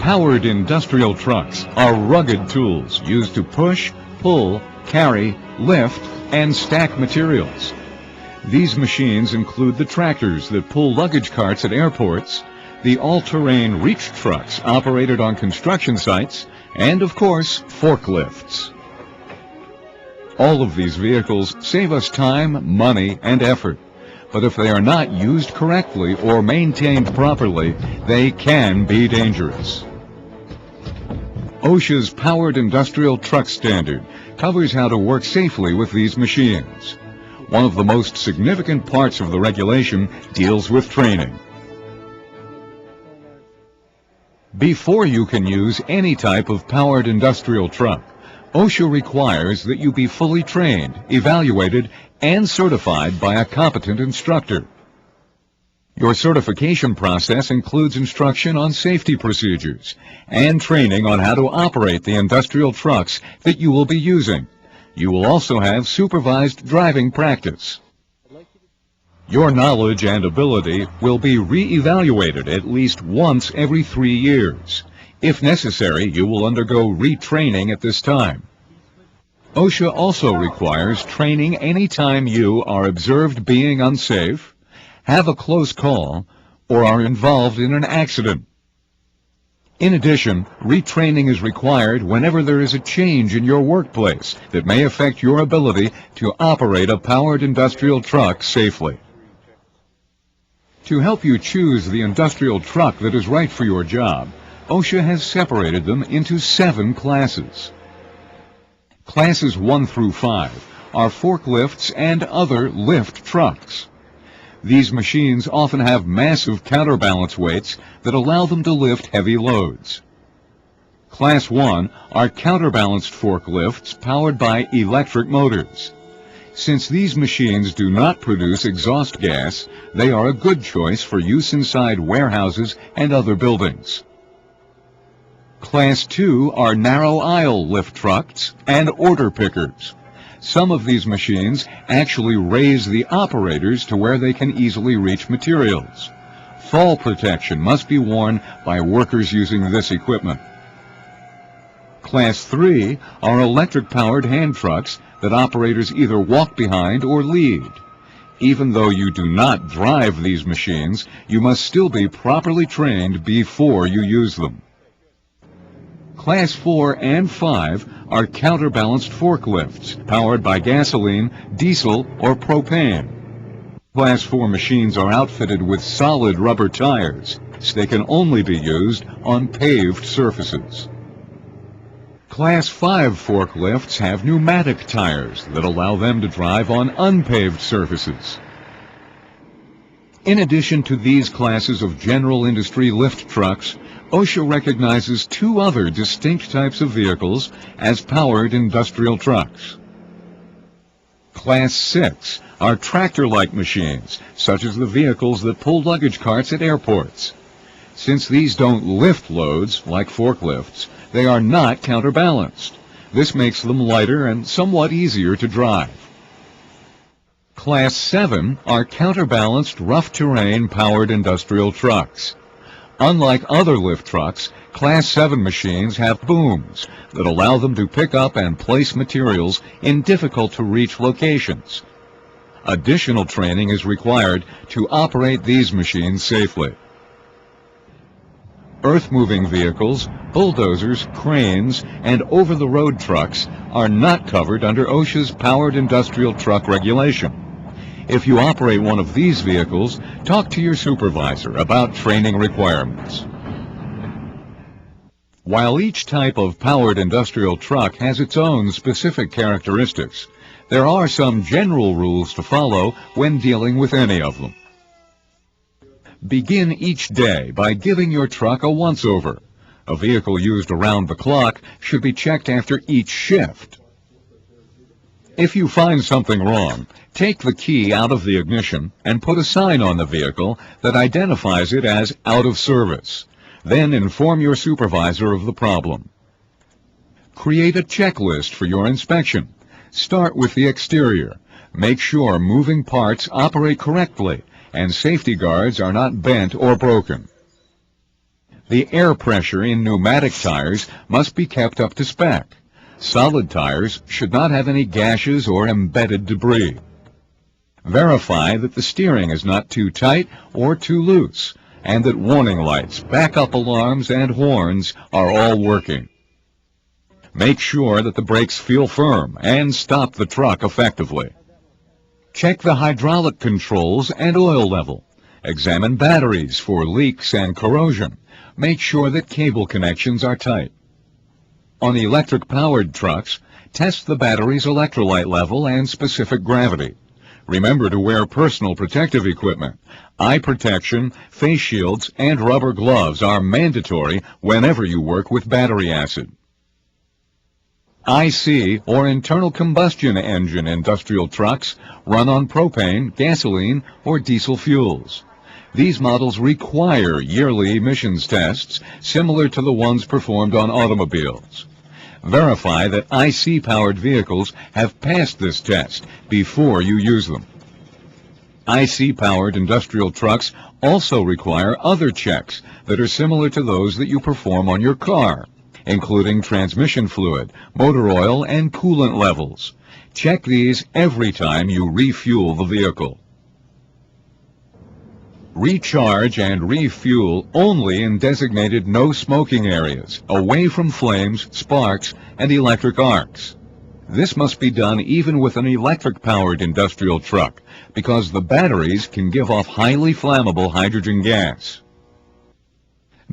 Powered industrial trucks are rugged tools used to push, pull, carry, lift, and stack materials. These machines include the tractors that pull luggage carts at airports, the all-terrain reach trucks operated on construction sites, and of course, forklifts. All of these vehicles save us time, money, and effort. But if they are not used correctly or maintained properly, they can be dangerous. OSHA's Powered Industrial Truck Standard covers how to work safely with these machines. One of the most significant parts of the regulation deals with training. Before you can use any type of powered industrial truck, OSHA requires that you be fully trained, evaluated, and certified by a competent instructor. Your certification process includes instruction on safety procedures and training on how to operate the industrial trucks that you will be using. You will also have supervised driving practice. Your knowledge and ability will be re-evaluated at least once every 3 years. If necessary, you will undergo retraining at this time. OSHA also requires training anytime you are observed being unsafe, have a close call, or are involved in an accident. In addition, retraining is required whenever there is a change in your workplace that may affect your ability to operate a powered industrial truck safely. To help you choose the industrial truck that is right for your job, OSHA has separated them into 7 classes. Classes 1 through 5 are forklifts and other lift trucks. These machines often have massive counterbalance weights that allow them to lift heavy loads. Class 1 are counterbalanced forklifts powered by electric motors. Since these machines do not produce exhaust gas, they are a good choice for use inside warehouses and other buildings. Class 2 are narrow aisle lift trucks and order pickers. Some of these machines actually raise the operators to where they can easily reach materials. Fall protection must be worn by workers using this equipment. Class 3 are electric-powered hand trucks that operators either walk behind or lead. Even though you do not drive these machines, you must still be properly trained before you use them. Class 4 and 5 are counterbalanced forklifts powered by gasoline, diesel, or propane. Class 4 machines are outfitted with solid rubber tires, so they can only be used on paved surfaces. Class 5 forklifts have pneumatic tires that allow them to drive on unpaved surfaces. In addition to these classes of general industry lift trucks, OSHA recognizes 2 other distinct types of vehicles as powered industrial trucks. Class 6 are tractor-like machines, such as the vehicles that pull luggage carts at airports. Since these don't lift loads like forklifts, they are not counterbalanced. This makes them lighter and somewhat easier to drive. Class 7 are counterbalanced rough-terrain powered industrial trucks. Unlike other lift trucks, Class 7 machines have booms that allow them to pick up and place materials in difficult-to-reach locations. Additional training is required to operate these machines safely. Earth-moving vehicles, bulldozers, cranes, and over-the-road trucks are not covered under OSHA's Powered Industrial Truck Regulation. If you operate one of these vehicles, talk to your supervisor about training requirements. While each type of powered industrial truck has its own specific characteristics, there are some general rules to follow when dealing with any of them. Begin each day by giving your truck a once-over. A vehicle used around the clock should be checked after each shift. If you find something wrong, take the key out of the ignition and put a sign on the vehicle that identifies it as out of service. Then inform your supervisor of the problem. Create a checklist for your inspection. Start with the exterior. Make sure moving parts operate correctly and safety guards are not bent or broken. The air pressure in pneumatic tires must be kept up to spec. Solid tires should not have any gashes or embedded debris. Verify that the steering is not too tight or too loose, and that warning lights, backup alarms, and horns are all working. Make sure that the brakes feel firm and stop the truck effectively. Check the hydraulic controls and oil level. Examine batteries for leaks and corrosion. Make sure that cable connections are tight. On electric-powered trucks, test the battery's electrolyte level and specific gravity. Remember to wear personal protective equipment. Eye protection, face shields, and rubber gloves are mandatory whenever you work with battery acid. IC, or internal combustion engine industrial trucks, run on propane, gasoline, or diesel fuels. These models require yearly emissions tests, similar to the ones performed on automobiles. Verify that IC-powered vehicles have passed this test before you use them. IC-powered industrial trucks also require other checks that are similar to those that you perform on your car, including transmission fluid, motor oil, and coolant levels. Check these every time you refuel the vehicle. Recharge and refuel only in designated no smoking areas, away from flames, sparks, and electric arcs. This must be done even with an electric-powered industrial truck, because the batteries can give off highly flammable hydrogen gas.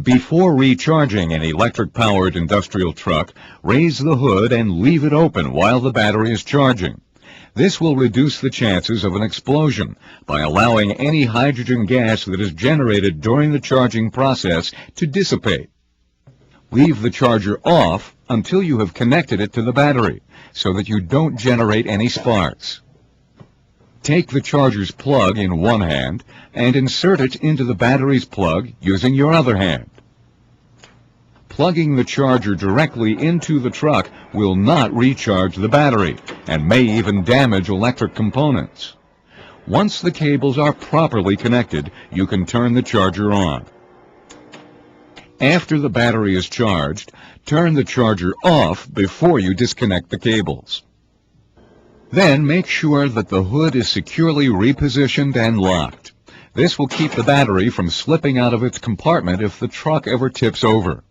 Before recharging an electric-powered industrial truck, raise the hood and leave it open while the battery is charging. This will reduce the chances of an explosion by allowing any hydrogen gas that is generated during the charging process to dissipate. Leave the charger off until you have connected it to the battery so that you don't generate any sparks. Take the charger's plug in one hand and insert it into the battery's plug using your other hand. Plugging the charger directly into the truck will not recharge the battery and may even damage electric components. Once the cables are properly connected, you can turn the charger on. After the battery is charged, turn the charger off before you disconnect the cables. Then make sure that the hood is securely repositioned and locked. This will keep the battery from slipping out of its compartment if the truck ever tips over.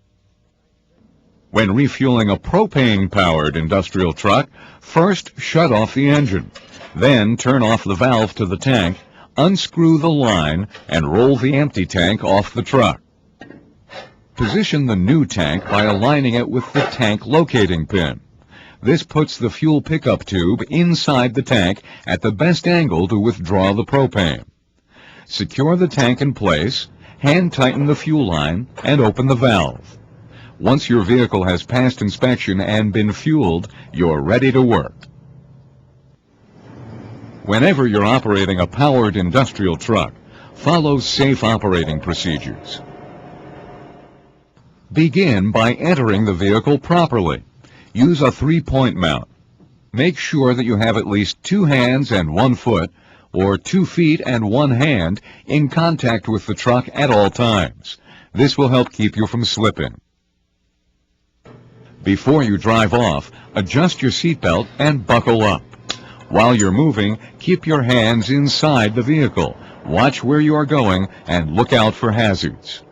When refueling a propane-powered industrial truck, first shut off the engine. Then turn off the valve to the tank, unscrew the line, and roll the empty tank off the truck. Position the new tank by aligning it with the tank locating pin. This puts the fuel pickup tube inside the tank at the best angle to withdraw the propane. Secure the tank in place, hand tighten the fuel line, and open the valve. Once your vehicle has passed inspection and been fueled, you're ready to work. Whenever you're operating a powered industrial truck, follow safe operating procedures. Begin by entering the vehicle properly. Use a 3-point mount. Make sure that you have at least 2 hands and 1 foot, or 2 feet and 1 hand, in contact with the truck at all times. This will help keep you from slipping. Before you drive off, adjust your seatbelt and buckle up. While you're moving, keep your hands inside the vehicle. Watch where you are going and look out for hazards.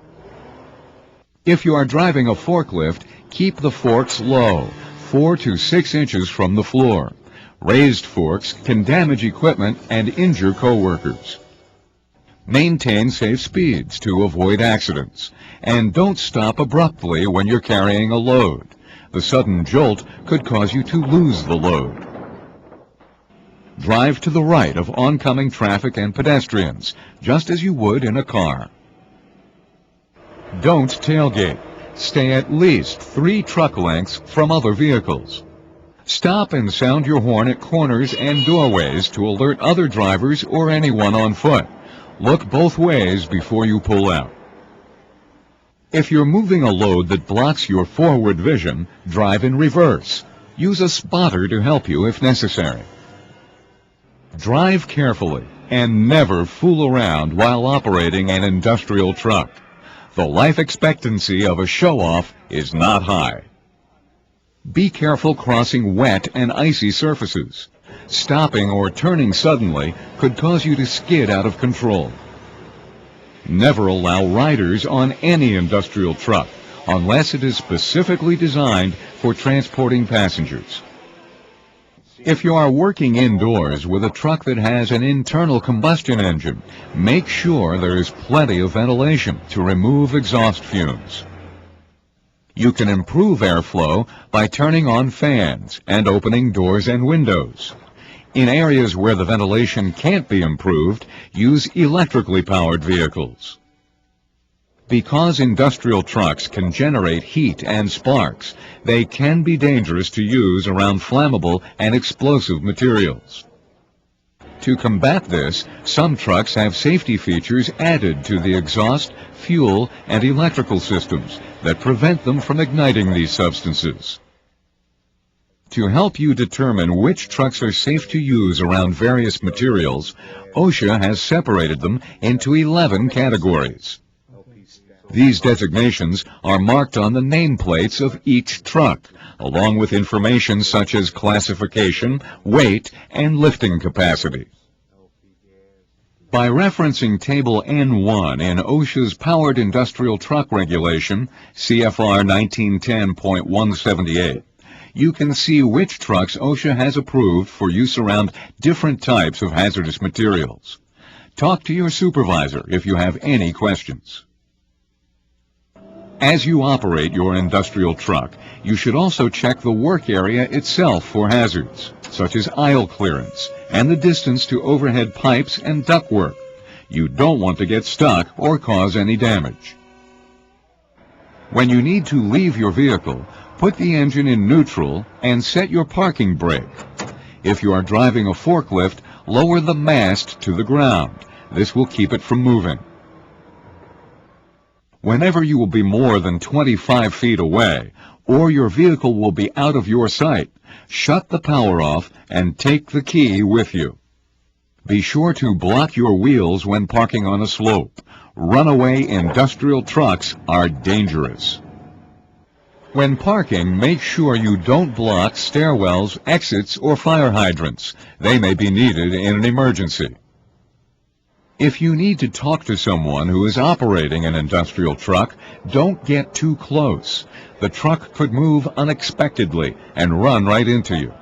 If you are driving a forklift, keep the forks low, 4 to 6 inches from the floor. Raised forks can damage equipment and injure coworkers. Maintain safe speeds to avoid accidents, and don't stop abruptly when you're carrying a load. The sudden jolt could cause you to lose the load. Drive to the right of oncoming traffic and pedestrians, just as you would in a car. Don't tailgate. Stay at least 3 truck lengths from other vehicles. Stop and sound your horn at corners and doorways to alert other drivers or anyone on foot. Look both ways before you pull out. If you're moving a load that blocks your forward vision, drive in reverse. Use a spotter to help you if necessary. Drive carefully and never fool around while operating an industrial truck. The life expectancy of a show-off is not high. Be careful crossing wet and icy surfaces. Stopping or turning suddenly could cause you to skid out of control. Never allow riders on any industrial truck unless it is specifically designed for transporting passengers. If you are working indoors with a truck that has an internal combustion engine, make sure there is plenty of ventilation to remove exhaust fumes. You can improve airflow by turning on fans and opening doors and windows. In areas where the ventilation can't be improved, use electrically powered vehicles. Because industrial trucks can generate heat and sparks, they can be dangerous to use around flammable and explosive materials. To combat this, some trucks have safety features added to the exhaust, fuel, and electrical systems that prevent them from igniting these substances. To help you determine which trucks are safe to use around various materials, OSHA has separated them into 11 categories. These designations are marked on the nameplates of each truck, along with information such as classification, weight, and lifting capacity. By referencing Table N1 in OSHA's Powered Industrial Truck Regulation, CFR 1910.178, you can see which trucks OSHA has approved for use around different types of hazardous materials. Talk to your supervisor if you have any questions. As you operate your industrial truck, you should also check the work area itself for hazards, such as aisle clearance and the distance to overhead pipes and ductwork. You don't want to get stuck or cause any damage. When you need to leave your vehicle, put the engine in neutral and set your parking brake. If you are driving a forklift, lower the mast to the ground. This will keep it from moving. Whenever you will be more than 25 feet away, or your vehicle will be out of your sight, shut the power off and take the key with you. Be sure to block your wheels when parking on a slope. Runaway industrial trucks are dangerous. When parking, make sure you don't block stairwells, exits, or fire hydrants. They may be needed in an emergency. If you need to talk to someone who is operating an industrial truck, don't get too close. The truck could move unexpectedly and run right into you.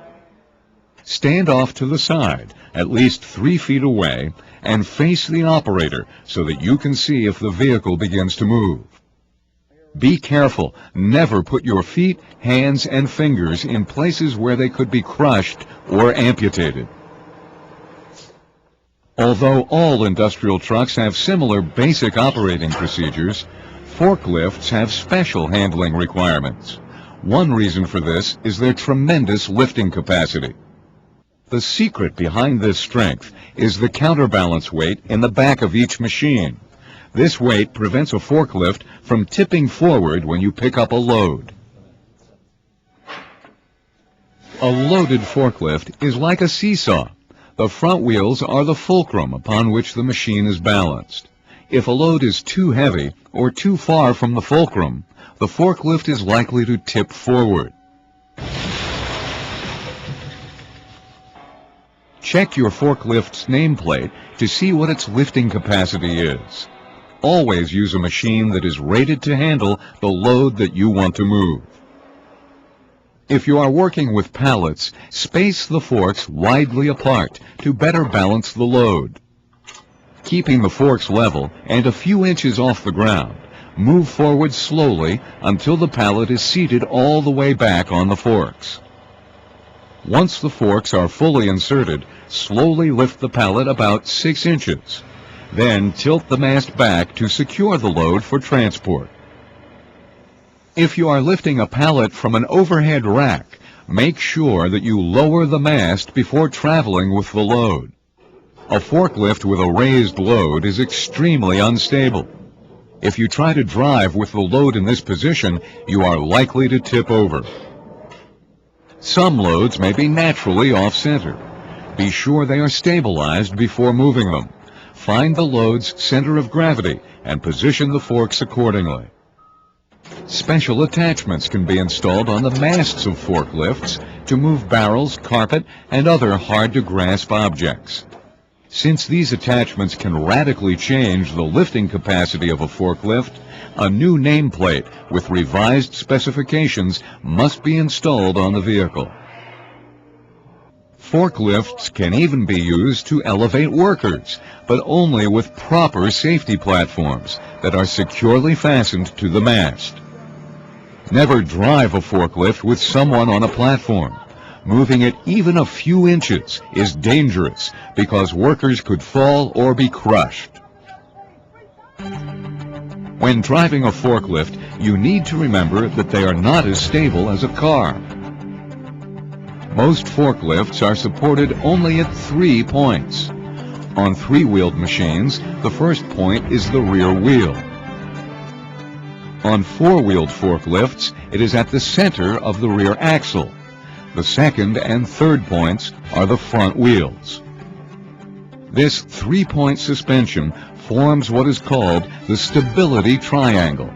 Stand off to the side, at least 3 feet away, and face the operator so that you can see if the vehicle begins to move. Be careful. Never put your feet, hands, and fingers in places where they could be crushed or amputated. Although all industrial trucks have similar basic operating procedures, forklifts have special handling requirements. One reason for this is their tremendous lifting capacity. The secret behind this strength is the counterbalance weight in the back of each machine. This weight prevents a forklift from tipping forward when you pick up a load. A loaded forklift is like a seesaw. The front wheels are the fulcrum upon which the machine is balanced. If a load is too heavy or too far from the fulcrum, the forklift is likely to tip forward. Check your forklift's nameplate to see what its lifting capacity is. Always use a machine that is rated to handle the load that you want to move. If you are working with pallets, space the forks widely apart to better balance the load. Keeping the forks level and a few inches off the ground, move forward slowly until the pallet is seated all the way back on the forks. Once the forks are fully inserted, slowly lift the pallet about 6 inches. Then tilt the mast back to secure the load for transport. If you are lifting a pallet from an overhead rack, make sure that you lower the mast before traveling with the load. A forklift with a raised load is extremely unstable. If you try to drive with the load in this position, you are likely to tip over. Some loads may be naturally off-center. Be sure they are stabilized before moving them. find the load's center of gravity and position the forks accordingly. Special attachments can be installed on the masts of forklifts to move barrels, carpet, and other hard-to-grasp objects. Since these attachments can radically change the lifting capacity of a forklift, a new nameplate with revised specifications must be installed on the vehicle. Forklifts can even be used to elevate workers, but only with proper safety platforms that are securely fastened to the mast. Never drive a forklift with someone on a platform. Moving it even a few inches is dangerous because workers could fall or be crushed. When driving a forklift, you need to remember that they are not as stable as a car. Most forklifts are supported only at 3 points. On three-wheeled machines, the first point is the rear wheel. On four-wheeled forklifts, it is at the center of the rear axle. The second and third points are the front wheels. This three-point suspension forms what is called the stability triangle.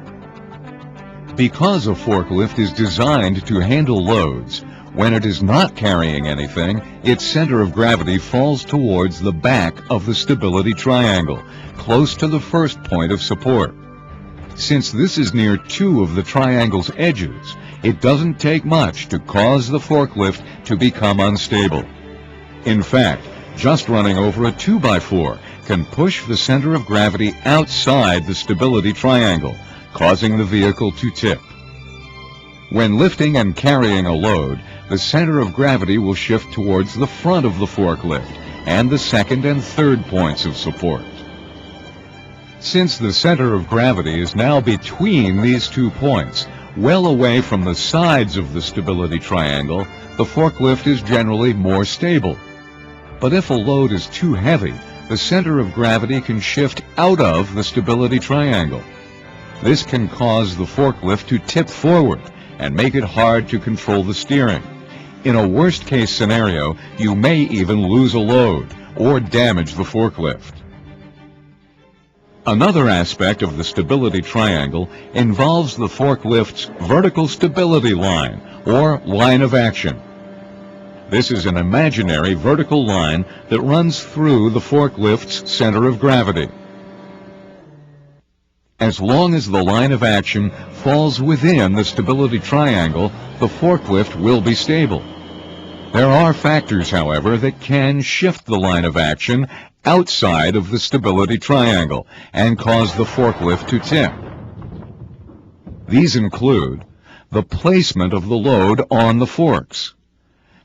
Because a forklift is designed to handle loads, when it is not carrying anything, its center of gravity falls towards the back of the stability triangle, close to the first point of support. Since this is near two of the triangle's edges, it doesn't take much to cause the forklift to become unstable. In fact, just running over a 2x4 can push the center of gravity outside the stability triangle, causing the vehicle to tip. When lifting and carrying a load, the center of gravity will shift towards the front of the forklift and the second and third points of support. Since the center of gravity is now between these 2 points, well away from the sides of the stability triangle, the forklift is generally more stable. But if a load is too heavy, the center of gravity can shift out of the stability triangle. This can cause the forklift to tip forward and make it hard to control the steering. In a worst-case scenario, you may even lose a load or damage the forklift. Another aspect of the stability triangle involves the forklift's vertical stability line, or line of action. This is an imaginary vertical line that runs through the forklift's center of gravity. As long as the line of action falls within the stability triangle, the forklift will be stable. There are factors, however, that can shift the line of action outside of the stability triangle and cause the forklift to tip. These include the placement of the load on the forks,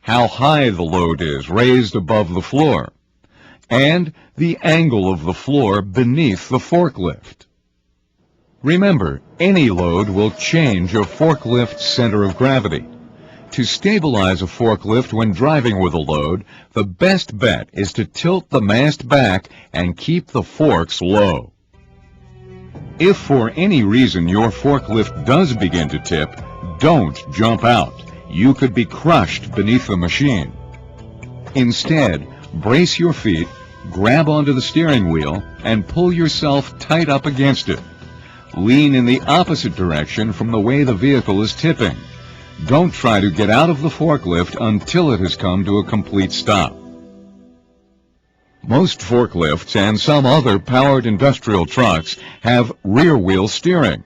how high the load is raised above the floor, and the angle of the floor beneath the forklift. Remember, any load will change a forklift's center of gravity. To stabilize a forklift when driving with a load, the best bet is to tilt the mast back and keep the forks low. If for any reason your forklift does begin to tip, don't jump out. You could be crushed beneath the machine. Instead, brace your feet, grab onto the steering wheel, and pull yourself tight up against it. Lean in the opposite direction from the way the vehicle is tipping. Don't try to get out of the forklift until it has come to a complete stop. Most forklifts and some other powered industrial trucks have rear-wheel steering.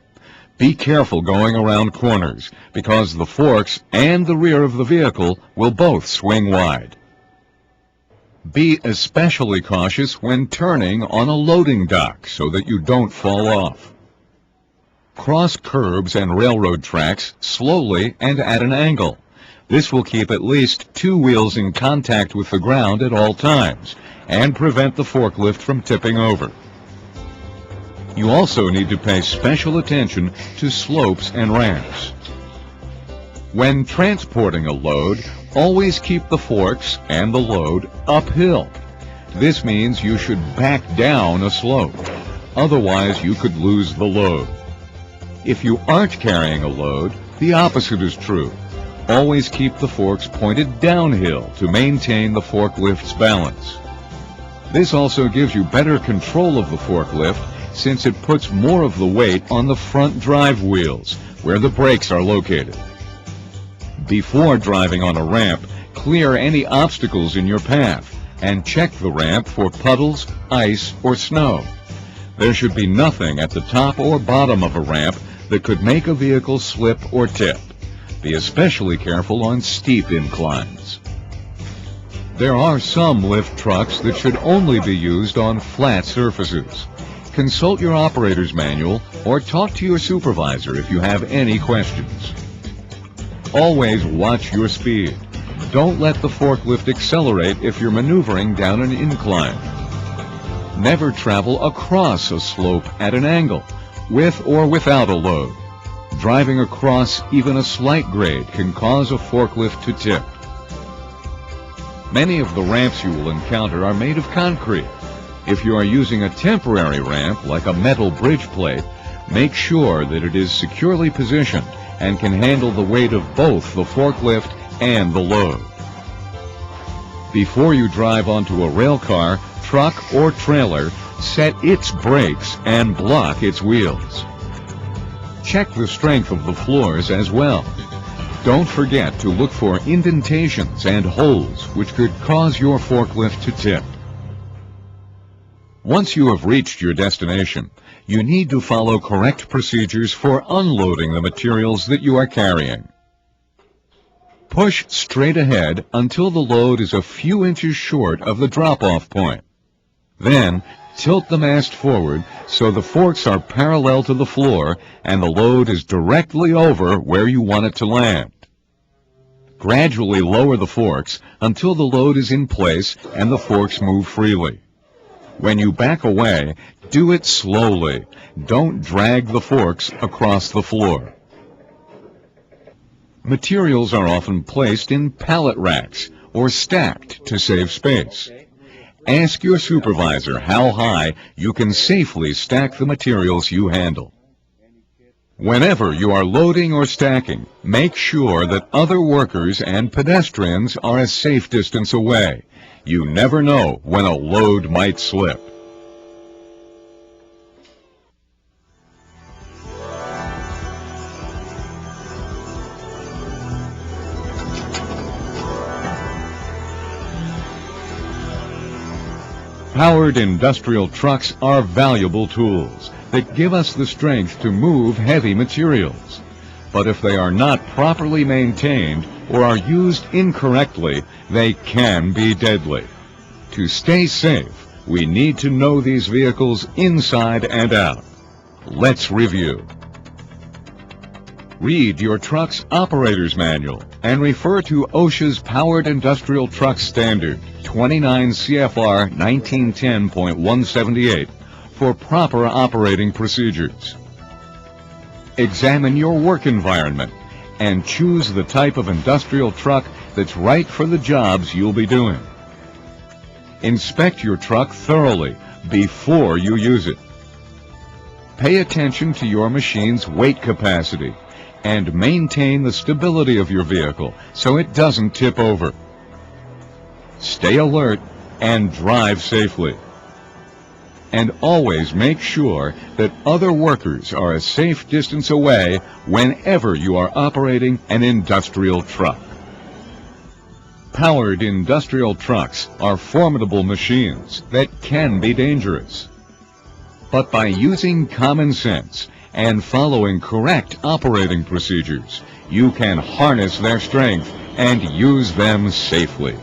Be careful going around corners, because the forks and the rear of the vehicle will both swing wide. Be especially cautious when turning on a loading dock so that you don't fall off. Cross curbs and railroad tracks slowly and at an angle. This will keep at least 2 wheels in contact with the ground at all times and prevent the forklift from tipping over. You also need to pay special attention to slopes and ramps. When transporting a load, always keep the forks and the load uphill. This means you should back down a slope. Otherwise, you could lose the load. If you aren't carrying a load, the opposite is true. Always keep the forks pointed downhill to maintain the forklift's balance. This also gives you better control of the forklift since it puts more of the weight on the front drive wheels, where the brakes are located. Before driving on a ramp, clear any obstacles in your path and check the ramp for puddles, ice, or snow. There should be nothing at the top or bottom of a ramp that could make a vehicle slip or tip. Be especially careful on steep inclines. There are some lift trucks that should only be used on flat surfaces. Consult your operator's manual or talk to your supervisor if you have any questions. Always watch your speed. Don't let the forklift accelerate if you're maneuvering down an incline. Never travel across a slope at an angle, with or without a load. Driving across even a slight grade can cause a forklift to tip. Many of the ramps you will encounter are made of concrete. If you are using a temporary ramp like a metal bridge plate, make sure that it is securely positioned and can handle the weight of both the forklift and the load. Before you drive onto a rail car, truck, or trailer, set its brakes and block its wheels. Check the strength of the floors as well. Don't forget to look for indentations and holes which could cause your forklift to tip. Once you have reached your destination, you need to follow correct procedures for unloading the materials that you are carrying. Push straight ahead until the load is a few inches short of the drop-off point. Then, tilt the mast forward so the forks are parallel to the floor and the load is directly over where you want it to land. Gradually lower the forks until the load is in place and the forks move freely. When you back away, do it slowly. Don't drag the forks across the floor. Materials are often placed in pallet racks or stacked to save space. Ask your supervisor how high you can safely stack the materials you handle. Whenever you are loading or stacking, make sure that other workers and pedestrians are a safe distance away. You never know when a load might slip. Powered industrial trucks are valuable tools that give us the strength to move heavy materials. But if they are not properly maintained or are used incorrectly, they can be deadly. To stay safe, we need to know these vehicles inside and out. Let's review. Read your truck's operator's manual and refer to OSHA's Powered Industrial Truck Standard 29 CFR 1910.178 for proper operating procedures. Examine your work environment and choose the type of industrial truck that's right for the jobs you'll be doing. Inspect your truck thoroughly before you use it. Pay attention to your machine's weight capacity and maintain the stability of your vehicle so it doesn't tip over. Stay alert and drive safely. And always make sure that other workers are a safe distance away whenever you are operating an industrial truck. Powered industrial trucks are formidable machines that can be dangerous. But by using common sense and following correct operating procedures, you can harness their strength and use them safely.